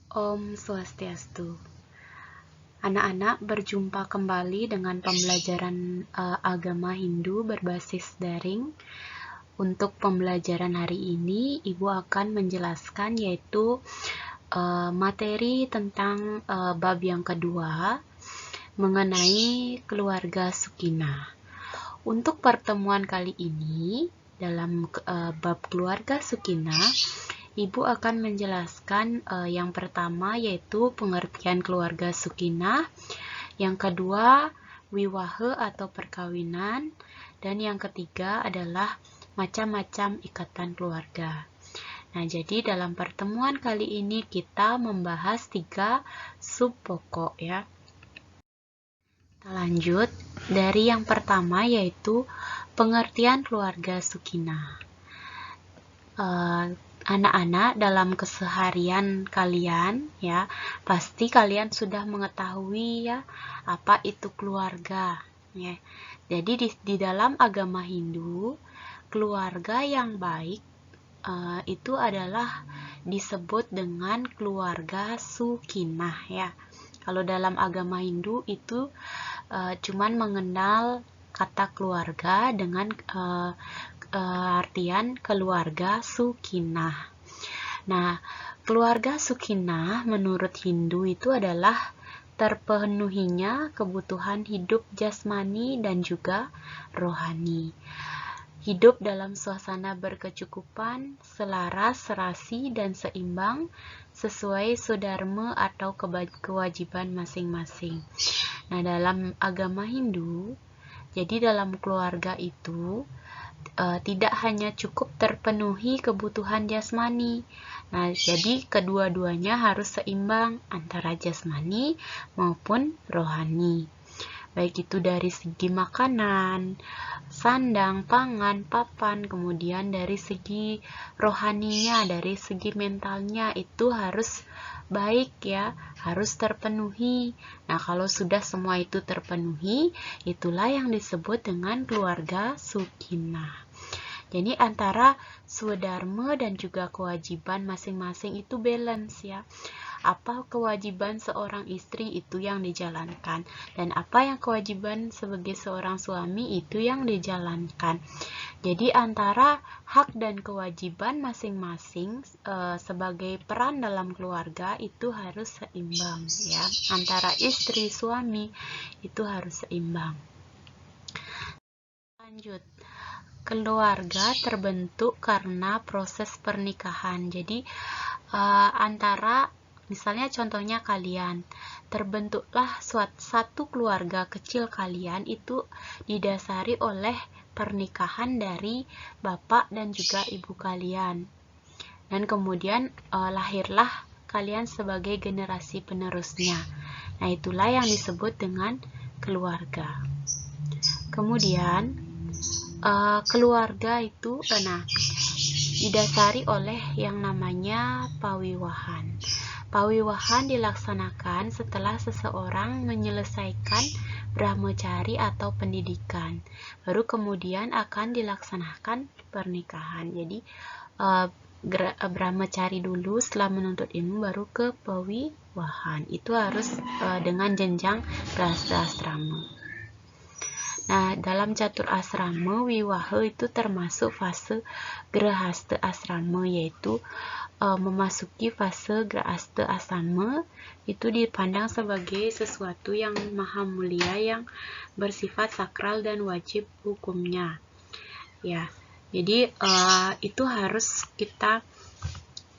Om Swastiastu. Anak-anak, berjumpa kembali dengan pembelajaran agama Hindu berbasis daring. Untuk pembelajaran hari ini, Ibu akan menjelaskan yaitu materi tentang bab yang kedua mengenai keluarga Sukinah. Untuk pertemuan kali ini, dalam bab keluarga Sukinah, Ibu akan menjelaskan yang pertama yaitu pengertian keluarga Sukinah, yang kedua wiwaha atau perkawinan, dan yang ketiga adalah macam-macam ikatan keluarga. Nah, jadi dalam pertemuan kali ini kita membahas 3 sub pokok ya. Kita lanjut dari yang pertama yaitu pengertian keluarga Sukinah. Anak-anak, dalam keseharian kalian ya, pasti kalian sudah mengetahui ya apa itu keluarga ya. Jadi di dalam agama Hindu, keluarga yang baik itu adalah disebut dengan keluarga Sukinah ya. Kalau dalam agama Hindu itu cuman mengenal kata keluarga dengan artian keluarga Sukinah. Nah, keluarga Sukinah menurut Hindu itu adalah terpenuhinya kebutuhan hidup jasmani dan juga rohani. Hidup dalam suasana berkecukupan, selaras, serasi, dan seimbang sesuai swadharma atau kewajiban masing-masing. Nah, dalam agama Hindu, jadi dalam keluarga itu tidak hanya cukup terpenuhi kebutuhan jasmani. Nah, jadi kedua-duanya harus seimbang antara jasmani maupun rohani. Baik itu dari segi makanan, sandang, pangan, papan, kemudian dari segi rohaninya, dari segi mentalnya itu harus baik ya, harus terpenuhi. Nah, kalau sudah semua itu terpenuhi, itulah yang disebut dengan keluarga Sukinah. Jadi antara swadharma dan juga kewajiban masing-masing itu balance ya. Apa kewajiban seorang istri itu yang dijalankan, dan apa yang kewajiban sebagai seorang suami itu yang dijalankan. Jadi antara hak dan kewajiban masing-masing sebagai peran dalam keluarga itu harus seimbang ya. Antara istri suami itu harus seimbang. Lanjut. Keluarga terbentuk karena proses pernikahan. Jadi antara misalnya contohnya kalian terbentuklah satu keluarga kecil kalian itu didasari oleh pernikahan dari bapak dan juga ibu kalian. Dan kemudian lahirlah kalian sebagai generasi penerusnya. Nah, itulah yang disebut dengan keluarga. Kemudian keluarga itu didasari oleh yang namanya pawiwahan. Pawiwahan dilaksanakan setelah seseorang menyelesaikan brahmacari atau pendidikan. Baru kemudian akan dilaksanakan pernikahan. Jadi brahmacari dulu, setelah menuntut ilmu baru ke pawiwahan. Itu harus dengan jenjang grahastasrama. Nah, dalam catur asrama, wiwaha itu termasuk fase grahasta asrama, yaitu memasuki fase grahasta asrama itu dipandang sebagai sesuatu yang maha mulia yang bersifat sakral dan wajib hukumnya. Ya, jadi itu harus kita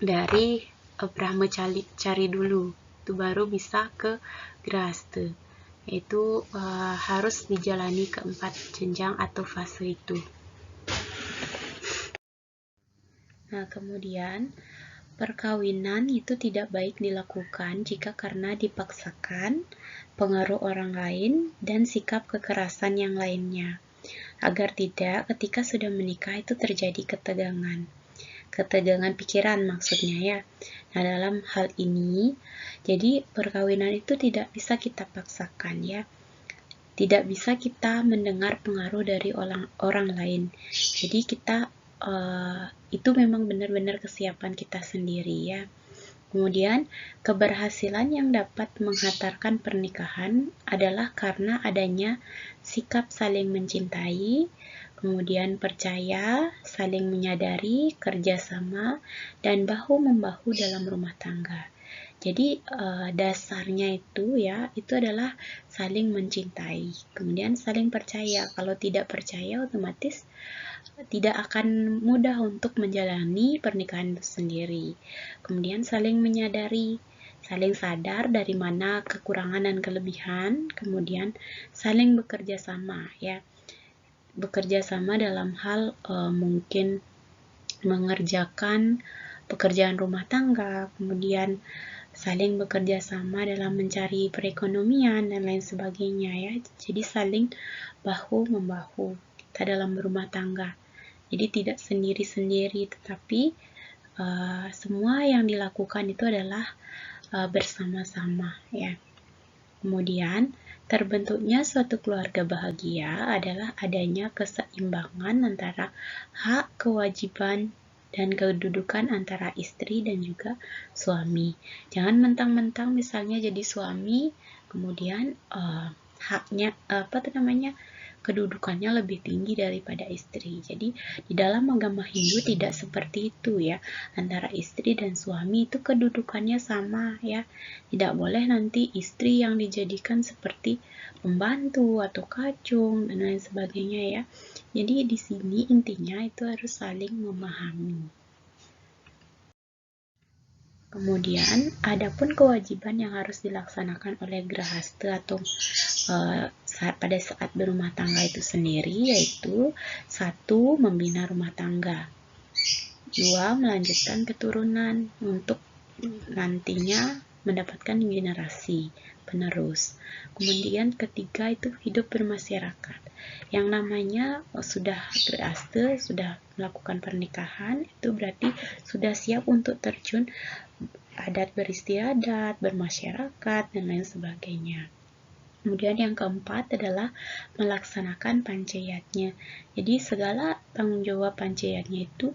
dari brahmacari dulu, itu baru bisa ke grahasta. Itu harus dijalani keempat jenjang atau fase itu. Nah, kemudian perkawinan itu tidak baik dilakukan jika karena dipaksakan, pengaruh orang lain, dan sikap kekerasan yang lainnya. Agar tidak ketika sudah menikah itu terjadi ketegangan. Ketegangan pikiran maksudnya ya. Nah, dalam hal ini, jadi perkawinan itu tidak bisa kita paksakan ya. Tidak bisa kita mendengar pengaruh dari orang lain. Jadi kita itu memang benar-benar kesiapan kita sendiri ya. Kemudian, keberhasilan yang dapat menghantarkan pernikahan adalah karena adanya sikap saling mencintai, kemudian percaya, saling menyadari, kerjasama, dan bahu-membahu dalam rumah tangga. Jadi dasarnya itu ya, itu adalah saling mencintai, kemudian saling percaya. Kalau tidak percaya, otomatis tidak akan mudah untuk menjalani pernikahan itu sendiri. Kemudian saling menyadari, saling sadar dari mana kekurangan dan kelebihan, kemudian saling bekerja sama ya. Bekerja sama dalam hal mungkin mengerjakan pekerjaan rumah tangga, kemudian saling bekerja sama dalam mencari perekonomian dan lain sebagainya ya. Jadi saling bahu-membahu kita dalam berumah tangga. Jadi tidak sendiri-sendiri, tetapi semua yang dilakukan itu adalah bersama-sama ya. Kemudian terbentuknya suatu keluarga bahagia adalah adanya keseimbangan antara hak, kewajiban, dan kedudukan antara istri dan juga suami. Jangan mentang-mentang misalnya jadi suami, kemudian haknya kedudukannya lebih tinggi daripada istri. Jadi di dalam agama Hindu tidak seperti itu ya. Antara istri dan suami itu kedudukannya sama ya. Tidak boleh nanti istri yang dijadikan seperti pembantu atau kacung dan lain sebagainya ya. Jadi di sini intinya itu harus saling memahami. Kemudian, adapun kewajiban yang harus dilaksanakan oleh grahasta atau pada saat berumah tangga itu sendiri, yaitu 1. Membina rumah tangga, 2. Melanjutkan keturunan untuk nantinya mendapatkan generasi penerus. Kemudian ketiga itu hidup bermasyarakat. Yang namanya sudah grahasta, sudah melakukan pernikahan, itu berarti sudah siap untuk terjun adat beristiadat, bermasyarakat, dan lain sebagainya. Kemudian yang keempat adalah melaksanakan pancayatnya. Jadi segala tanggung jawab pancayatnya itu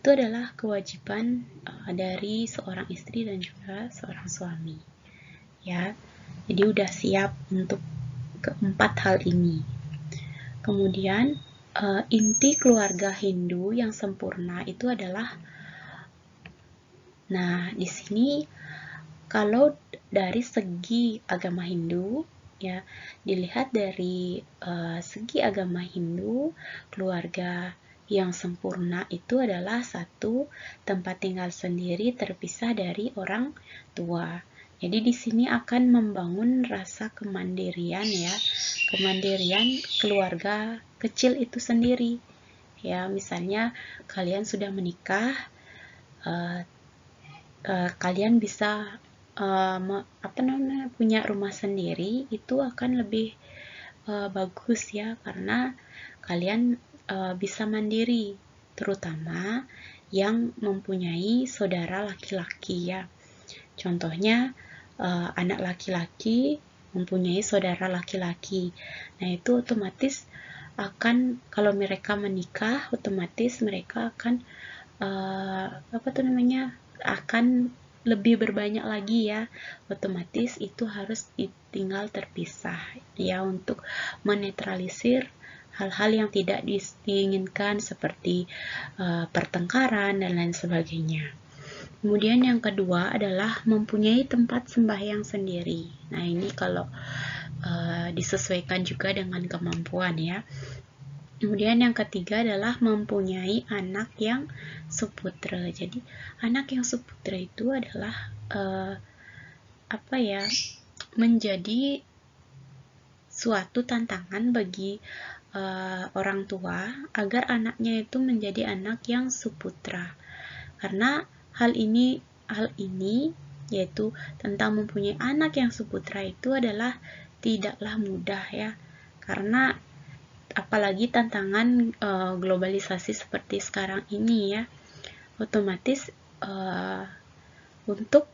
adalah kewajiban dari seorang istri dan juga seorang suami. Ya, jadi udah siap untuk keempat hal ini. Kemudian inti keluarga Hindu yang sempurna itu adalah, nah di sini kalau dari segi agama Hindu ya, dilihat dari segi agama Hindu, keluarga yang sempurna itu adalah 1. Tempat tinggal sendiri terpisah dari orang tua. Jadi di sini akan membangun rasa kemandirian ya, kemandirian keluarga kecil itu sendiri. Ya, misalnya kalian sudah menikah, kalian bisa punya rumah sendiri, itu akan lebih bagus ya, karena kalian bisa mandiri, terutama yang mempunyai saudara laki-laki ya. Contohnya anak laki-laki mempunyai saudara laki-laki. Nah, itu otomatis akan, kalau mereka menikah, otomatis mereka akan akan lebih berbanyak lagi ya, otomatis itu harus tinggal terpisah ya, untuk menetralisir hal-hal yang tidak diinginkan seperti pertengkaran dan lain sebagainya. Kemudian yang kedua adalah mempunyai tempat sembahyang sendiri. Nah, ini kalau disesuaikan juga dengan kemampuan ya. Kemudian yang ketiga adalah mempunyai anak yang suputra. Jadi anak yang suputra itu adalah menjadi suatu tantangan bagi orang tua agar anaknya itu menjadi anak yang suputra. Karena hal ini yaitu tentang mempunyai anak yang suputra itu adalah tidaklah mudah ya. Karena apalagi tantangan globalisasi seperti sekarang ini ya, otomatis untuk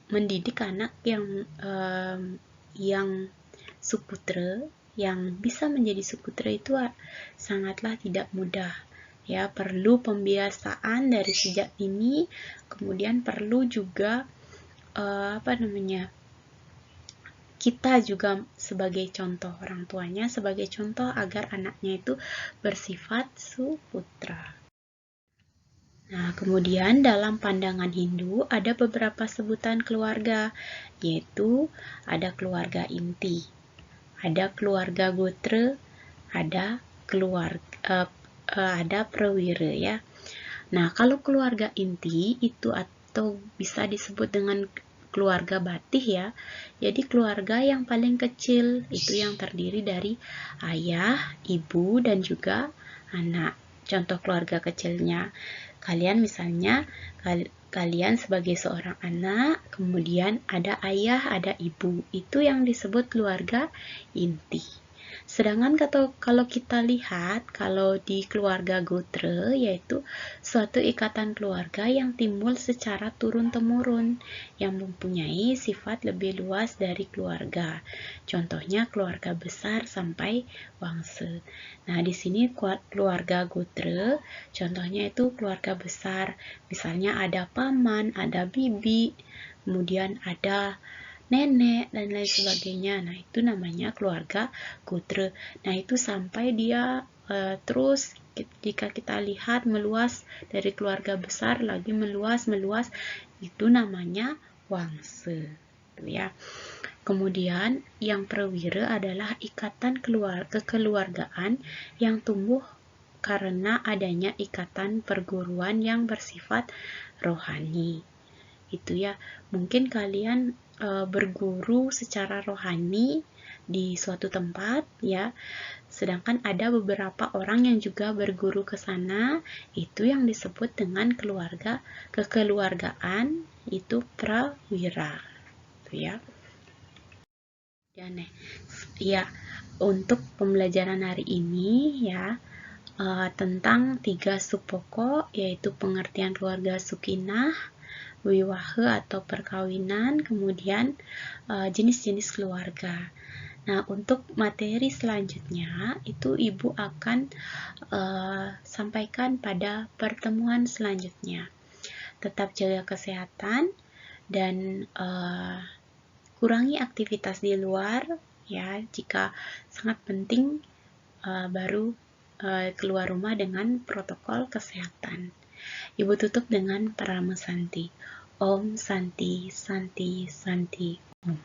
mendidik anak yang suputra, yang bisa menjadi suputra itu sangatlah tidak mudah ya, perlu pembiasaan dari sejak dini, kemudian perlu juga kita juga sebagai contoh, orang tuanya sebagai contoh agar anaknya itu bersifat suputra. Nah, kemudian dalam pandangan Hindu ada beberapa sebutan keluarga, yaitu ada keluarga inti, ada keluarga gotra, ada ada prawira ya. Nah, kalau keluarga inti itu atau bisa disebut dengan keluarga batih ya. Jadi keluarga yang paling kecil itu yang terdiri dari ayah, ibu, dan juga anak. Contoh keluarga kecilnya, kalian misalnya kalian sebagai seorang anak, kemudian ada ayah, ada ibu. Itu yang disebut keluarga inti. Sedangkan kalau kita lihat, kalau di keluarga gotra, yaitu suatu ikatan keluarga yang timbul secara turun-temurun, yang mempunyai sifat lebih luas dari keluarga. Contohnya keluarga besar sampai wangsa. Nah, di sini keluarga gotra, contohnya itu keluarga besar. Misalnya ada paman, ada bibi, kemudian ada nenek, dan lain sebagainya. Nah, itu namanya keluarga gotra. Nah, itu sampai dia terus jika kita lihat meluas dari keluarga besar lagi meluas, itu namanya wangsa. Ya. Kemudian yang prawira adalah ikatan kekeluargaan yang tumbuh karena adanya ikatan perguruan yang bersifat rohani. Itu ya, mungkin kalian berguru secara rohani di suatu tempat ya, sedangkan ada beberapa orang yang juga berguru ke sana, itu yang disebut dengan kekeluargaan, itu prawira ya. Ya, untuk pembelajaran hari ini ya, tentang 3 sub pokok, yaitu pengertian keluarga Sukinah, wiwaha atau perkawinan, kemudian jenis-jenis keluarga. Nah, untuk materi selanjutnya itu Ibu akan sampaikan pada pertemuan selanjutnya. Tetap jaga kesehatan dan kurangi aktivitas di luar ya, jika sangat penting baru keluar rumah dengan protokol kesehatan. Ibu tutup dengan Parama Santi. Om Santi, Santi, Santi, Om.